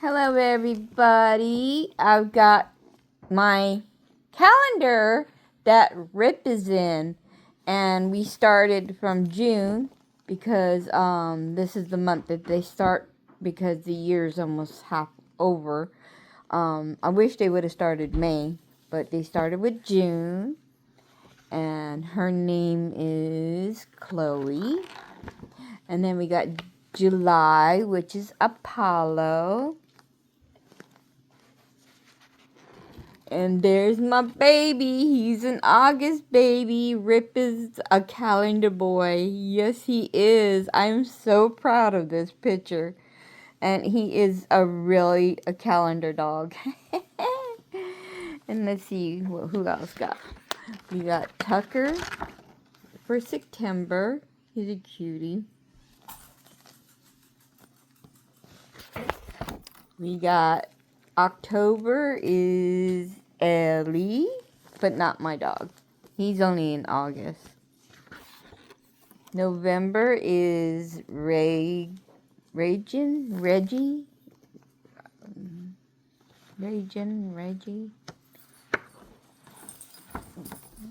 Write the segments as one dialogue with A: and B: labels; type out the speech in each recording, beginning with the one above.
A: Hello everybody. I've got my calendar that Rip is in, and we started from June because this is the month that they start because the year's almost half over. I wish they would have started May, but they started with June, and her name is Chloe. And then we got July, which is Apollo. And there's my baby. He's an August baby. Rip is a calendar boy. Yes, he is. I'm so proud of this picture. And he is a calendar dog. And let's see who else got. We got Tucker for September. He's a cutie. We got October is Ellie, but not my dog. He's only in August. November is Reggie.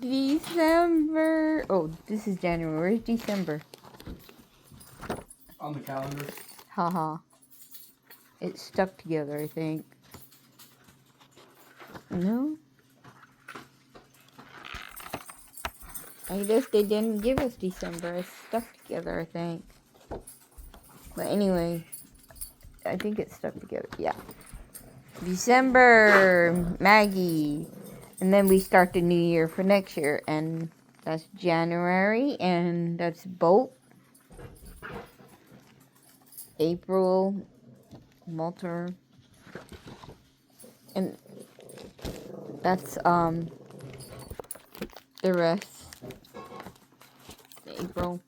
A: December. Oh, this is January. Where's December?
B: On the calendar.
A: Haha. It's stuck together, I think. No? I guess they didn't give us December. It's stuck together, I think. But anyway, I think it's stuck together. Yeah. December, Maggie. And then we start the new year for next year. And that's January. And that's Bolt. April, Malter. And that's the rest. April.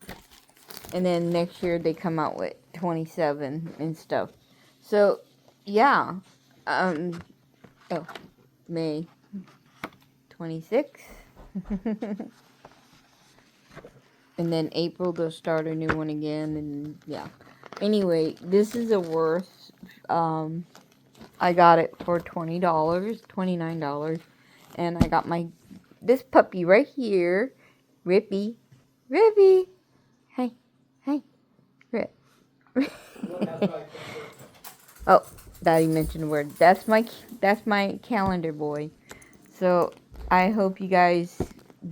A: And then next year they come out with 27 and stuff. So, yeah. Oh, May 26th. And then April they'll start a new one again, and yeah. Anyway, this is a worth. I got it for $20, $29, and I got this puppy right here, Rippy. Hey, Rip. Oh, Daddy mentioned the word. That's my calendar boy. So I hope you guys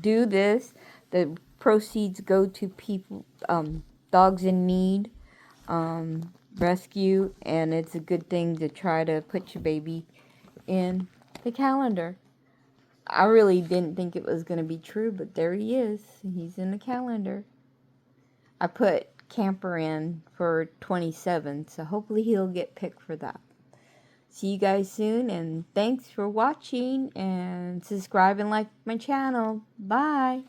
A: do this. The proceeds go to people, dogs in need, rescue, and it's a good thing to try to put your baby in the calendar. I really didn't think it was going to be true, but there he is. He's in the calendar. I put Camper in for 27, so hopefully he'll get picked for that. See you guys soon, and thanks for watching, and subscribe and like my channel. Bye.